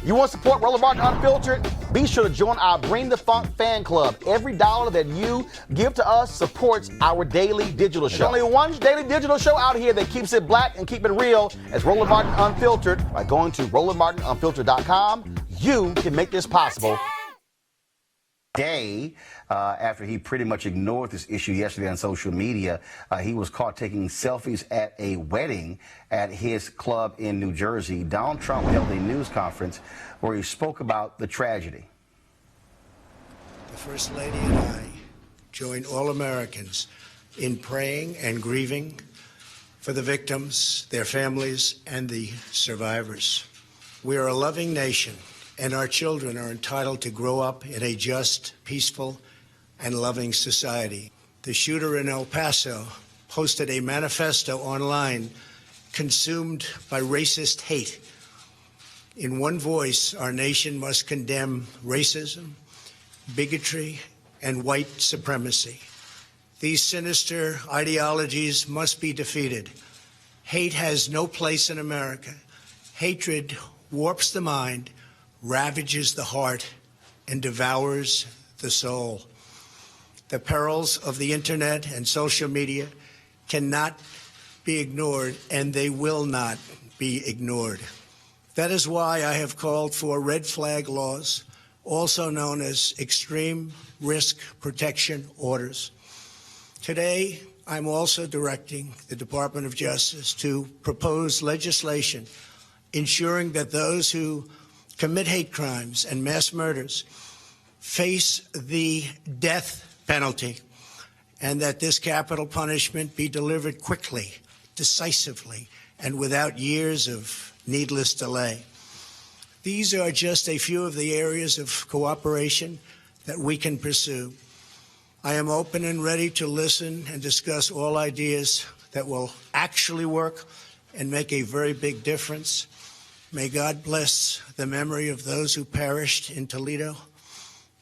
You want to support Roland Martin Unfiltered? Be sure to join our Bring the Funk fan club. Every dollar that you give to us supports our daily digital show. There's only one daily digital show out here that keeps it black and keep it real as Roland Martin Unfiltered. By going to RolandMartinUnfiltered.com, you can make this possible. Day after he pretty much ignored this issue yesterday on social media, he was caught taking selfies at a wedding at his club in New Jersey. Donald Trump held a news conference where he spoke about the tragedy. The First Lady and I join all Americans in praying and grieving for the victims, their families, and the survivors. We are a loving nation, and our children are entitled to grow up in a just, peaceful, and loving society. The shooter in El Paso posted a manifesto online consumed by racist hate. In one voice, our nation must condemn racism, bigotry, and white supremacy. These sinister ideologies must be defeated. Hate has no place in America. Hatred warps the mind, ravages the heart, and devours the soul. The perils of the internet and social media cannot be ignored, and they will not be ignored. That is why I have called for red flag laws, also known as extreme risk protection orders. Today, I'm also directing the Department of Justice to propose legislation ensuring that those who commit hate crimes and mass murders face the death penalty, and that this capital punishment be delivered quickly, decisively, and without years of needless delay. These are just a few of the areas of cooperation that we can pursue. I am open and ready to listen and discuss all ideas that will actually work and make a very big difference. May God bless the memory of those who perished in Toledo.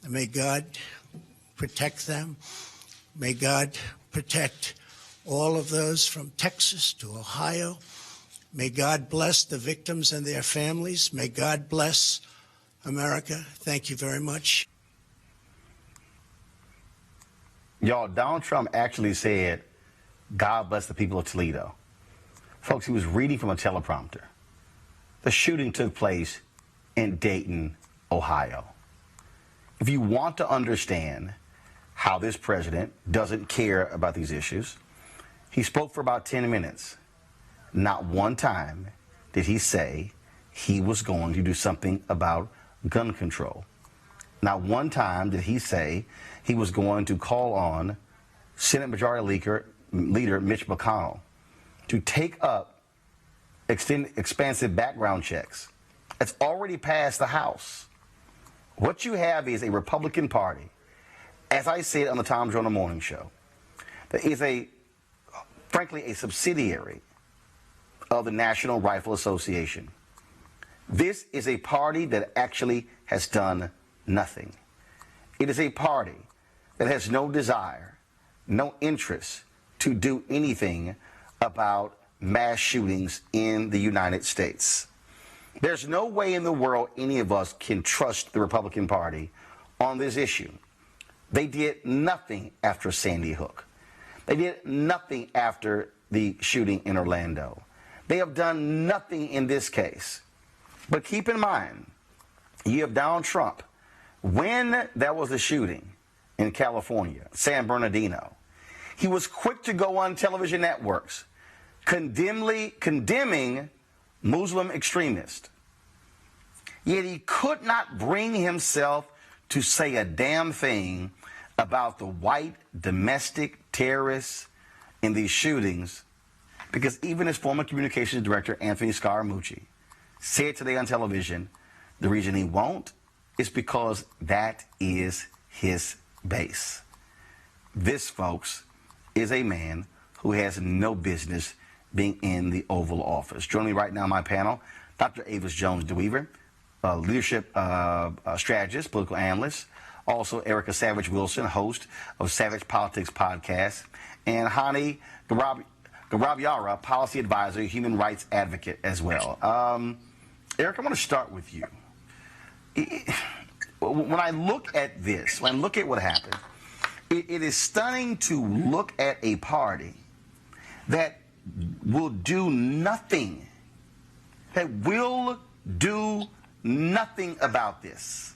And may God protect them. May God protect all of those from Texas to Ohio. May God bless the victims and their families. May God bless America. Thank you very much. Y'all, Donald Trump actually said, God bless the people of Toledo. Folks, he was reading from a teleprompter. The shooting took place in Dayton, Ohio. If you want to understand how this president doesn't care about these issues, he spoke for about 10 minutes. Not one time did he say he was going to do something about gun control. Not one time did he say he was going to call on Senate Majority Leader Mitch McConnell to take up expansive background checks. It's already passed the House. What you have is a Republican Party, as I said on the Tom Joyner Morning Show, that is frankly a subsidiary of the National Rifle Association. This is a party that actually has done nothing. It is a party that has no desire, no interest to do anything about mass shootings in the United States. There's no way in the world any of us can trust the Republican Party on this issue. They did nothing after Sandy Hook. They did nothing after the shooting in Orlando. They have done nothing in this case. But keep in mind, you have Donald Trump. When there was a shooting in California, San Bernardino, he was quick to go on television networks condemning Muslim extremists. Yet he could not bring himself to say a damn thing about the white domestic terrorists in these shootings, because even his former communications director, Anthony Scaramucci, said today on television, the reason he won't is because that is his base. This, folks, is a man who has no business being in the Oval Office. Joining me right now on my panel, Dr. Avis Jones-DeWeaver, leadership strategist, political analyst, also Erica Savage Wilson, host of Savage Politics Podcast, and Hani Garabyara, policy advisor, human rights advocate as well. Eric, I want to start with you. When I look at this, when I look at what happened, it is stunning to look at a party that will do nothing, about this.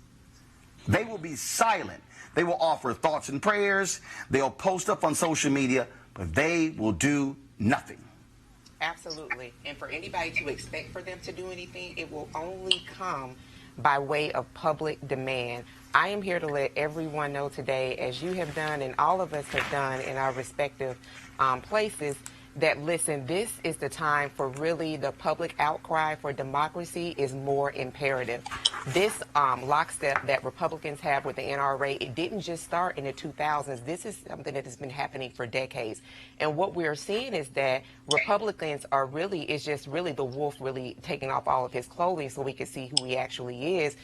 They will be silent. They will offer thoughts and prayers. They'll post up on social media, but they will do nothing. Absolutely. And for anybody to expect for them to do anything, it will only come by way of public demand. I am here to let everyone know today, as you have done and all of us have done in our respective places, that listen, this is the time for really the public outcry for democracy is more imperative. This lockstep that Republicans have with the NRA, it didn't just start in the 2000s. This is something that has been happening for decades. And what we're seeing is that Republicans are really, it's just really the wolf really taking off all of his clothing so we can see who he actually is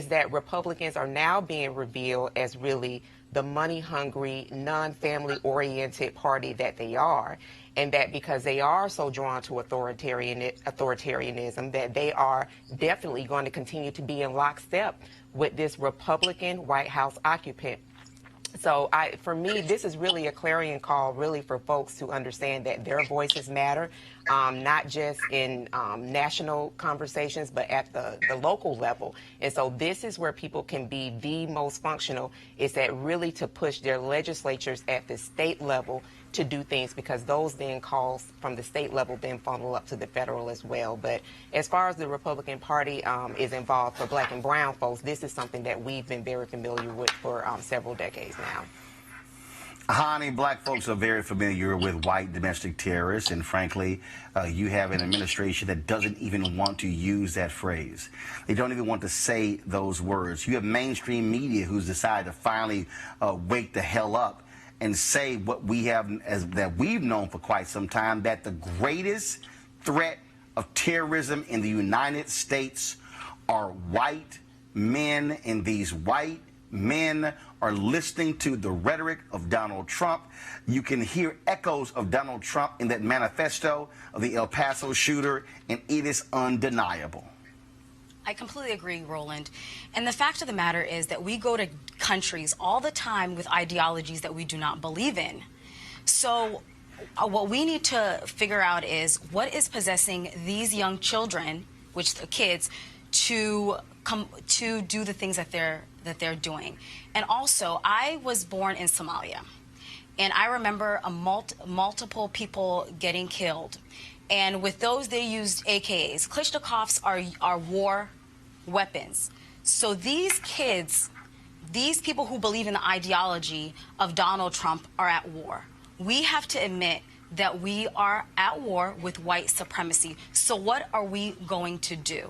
that Republicans are now being revealed as really the money-hungry, non-family oriented party that they are. And that because they are so drawn to authoritarianism, that they are definitely going to continue to be in lockstep with this Republican White House occupant. So for me, this is really a clarion call really for folks to understand that their voices matter, not just in national conversations, but at the local level. And so this is where people can be the most functional, is that really to push their legislatures at the state level to do things, because those then calls from the state level then funnel up to the federal as well. But as far as the Republican Party is involved for black and brown folks, this is something that we've been very familiar with for several decades now. Honey, black folks are very familiar with white domestic terrorists, and frankly, you have an administration that doesn't even want to use that phrase. They don't even want to say those words. You have mainstream media who's decided to finally wake the hell up and say what we have, that we've known for quite some time, that the greatest threat of terrorism in the United States are white men, and these white men are listening to the rhetoric of Donald Trump. You can hear echoes of Donald Trump in that manifesto of the El Paso shooter, and it is undeniable. I completely agree, Roland. And the fact of the matter is that we go to countries all the time with ideologies that we do not believe in. So what we need to figure out is what is possessing these young children, which the kids, to do the things that they're doing. And also, I was born in Somalia, and I remember multiple people getting killed. And with those, they used AKs. Kalashnikovs are war weapons. So these kids, these people who believe in the ideology of Donald Trump are at war. We have to admit that we are at war with white supremacy. So what are we going to do?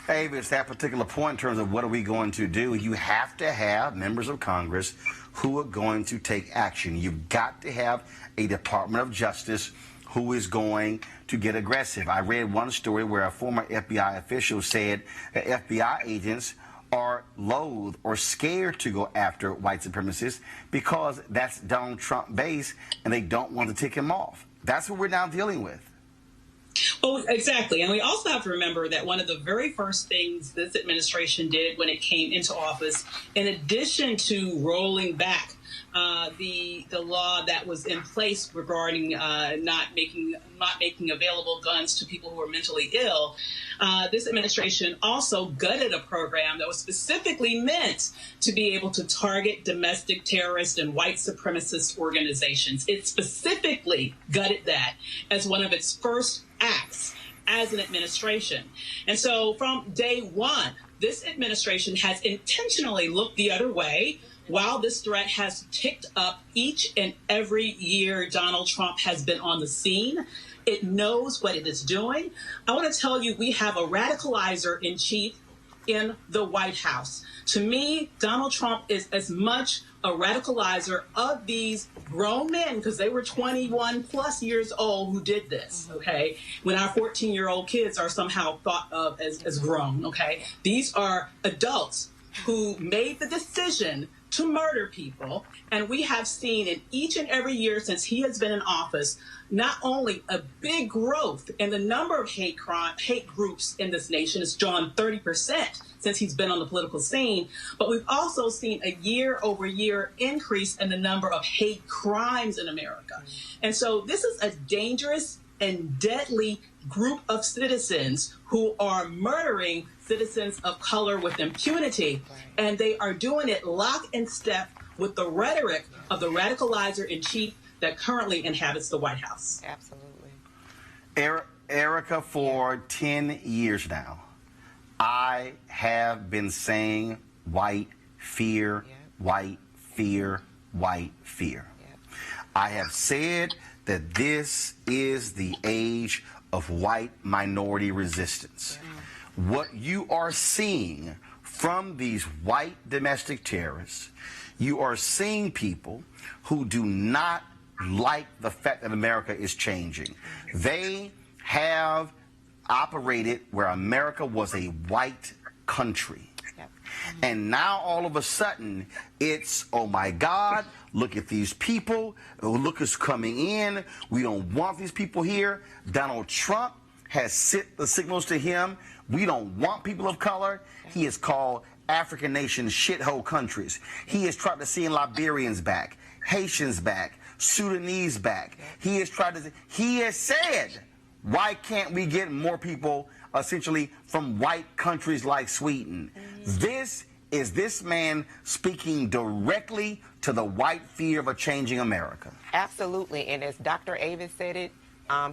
Hey, it's that particular point in terms of what are we going to do. You have to have members of Congress who are going to take action. You've got to have a Department of Justice who is going to get aggressive. I read one story where a former FBI official said that FBI agents are loath or scared to go after white supremacists because that's Donald Trump base and they don't want to tick him off. That's what we're now dealing with. Oh, exactly. And we also have to remember that one of the very first things this administration did when it came into office, in addition to rolling back the law that was in place regarding not making available guns to people who are mentally ill, this administration also gutted a program that was specifically meant to be able to target domestic terrorist and white supremacist organizations. It specifically gutted that as one of its first acts as an administration. And so from day one, this administration has intentionally looked the other way. While this threat has ticked up each and every year Donald Trump has been on the scene, it knows what it is doing. I want to tell you, we have a radicalizer in chief in the White House. To me, Donald Trump is as much a radicalizer of these grown men, because they were 21 plus years old who did this, okay? When our 14-year-old kids are somehow thought of as grown, okay? These are adults who made the decision to murder people. And we have seen in each and every year since he has been in office, not only a big growth in the number of hate groups in this nation, it's drawn 30% since he's been on the political scene, but we've also seen a year-over-year increase in the number of hate crimes in America. And so this is a dangerous and deadly group of citizens who are murdering citizens of color with impunity, and they are doing it lock and step with the rhetoric of the radicalizer in chief that currently inhabits the White House. Absolutely. Erica, for 10 years now, I have been saying white fear, white fear, white fear. I have said that this is the age of white minority resistance. What you are seeing from these white domestic terrorists, you are seeing people who do not like the fact that America is changing. They have operated where America was a white country. And now all of a sudden it's, oh my God, look at these people, look who's coming in, we don't want these people here. Donald Trump has sent the signals to him, we don't want people of color. He has called African nations shithole countries. He has tried to send Liberians back, Haitians back, Sudanese back. He has said, why can't we get more people essentially from white countries like Sweden? This is this man speaking directly to the white fear of a changing America. Absolutely. And as Dr. Avis said it,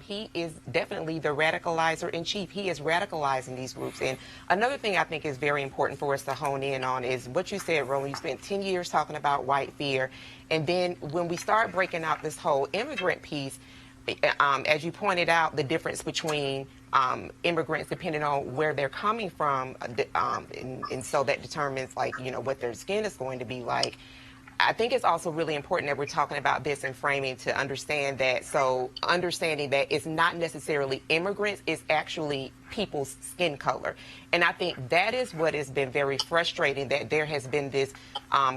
he is definitely the radicalizer in chief. He is radicalizing these groups. And another thing I think is very important for us to hone in on is what you said, Roland. You spent 10 years talking about white fear. And then when we start breaking out this whole immigrant piece, as you pointed out, the difference between immigrants depending on where they're coming from, and so that determines, like, you know, what their skin is going to be like. I think it's also really important that we're talking about this and framing to understand that, so understanding that it's not necessarily immigrants, it's actually people's skin color. And I think that is what has been very frustrating, that there has been this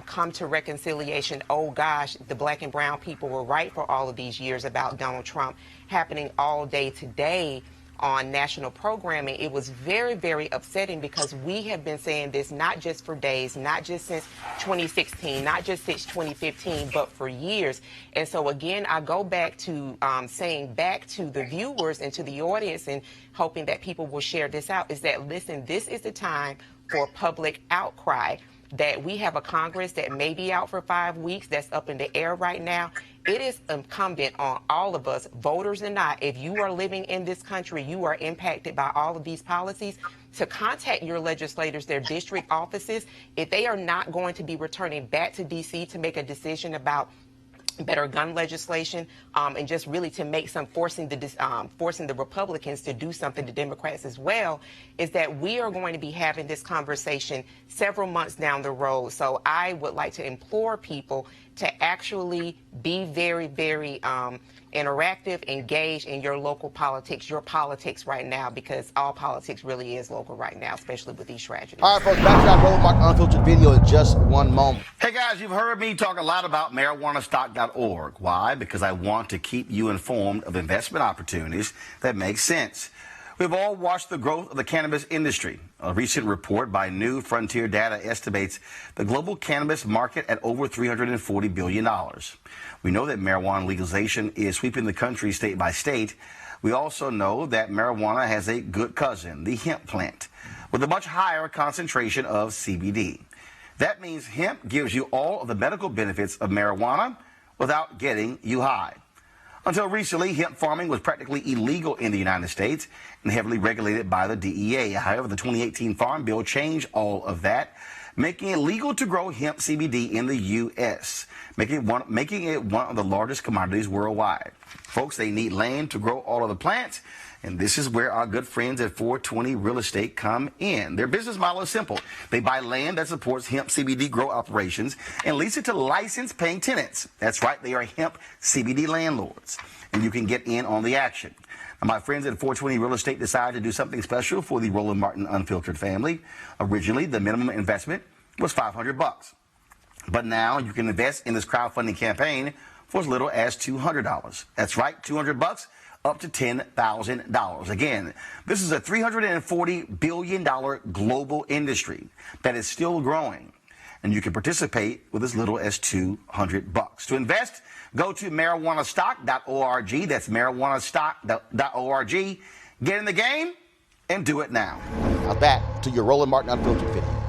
come to reconciliation, oh gosh, the black and brown people were right for all of these years about Donald Trump, happening all day today on national programming. It was very, very upsetting because we have been saying this not just for days, not just since 2016, not just since 2015, but for years. And so again, I go back to saying back to the viewers and to the audience and hoping that people will share this out, is that, listen, this is the time for public outcry. That we have a Congress that may be out for 5 weeks, that's up in the air right now. It is incumbent on all of us, voters and not, if you are living in this country, you are impacted by all of these policies, to contact your legislators, their district offices. If they are not going to be returning back to D.C. to make a decision about better gun legislation, and just really to make some forcing the Republicans to do something, the Democrats as well, is that we are going to be having this conversation several months down the road. So I would like to implore people to actually be very, very interactive, engaged in your local politics, your politics right now, because all politics really is local right now, especially with these tragedies. All right, folks, back to that Roland Mark Unfiltered video in just one moment. Hey guys, you've heard me talk a lot about marijuanastock.org. Why? Because I want to keep you informed of investment opportunities that make sense. We've all watched the growth of the cannabis industry. A recent report by New Frontier Data estimates the global cannabis market at over $340 billion. We know that marijuana legalization is sweeping the country state by state. We also know that marijuana has a good cousin, the hemp plant, with a much higher concentration of CBD. That means hemp gives you all of the medical benefits of marijuana without getting you high. Until recently, hemp farming was practically illegal in the United States and heavily regulated by the DEA. However, the 2018 Farm Bill changed all of that, making it legal to grow hemp CBD in the U.S., making it one of the largest commodities worldwide. Folks, they need land to grow all of the plants, and this is where our good friends at 420 Real Estate come in. Their business model is simple. They buy land that supports hemp CBD grow operations and lease it to licensed paying tenants. That's right, they are hemp CBD landlords, and you can get in on the action. Now, my friends at 420 Real Estate decided to do something special for the Roland Martin Unfiltered family. Originally, the minimum investment was $500. But now you can invest in this crowdfunding campaign for as little as $200. That's right, $200 up to $10,000. Again, this is a $340 billion global industry that is still growing, and you can participate with as little as $200. To invest, go to marijuanastock.org. That's marijuanastock.org. Get in the game and do it now. Now back to your Roland Martin Unfiltered video.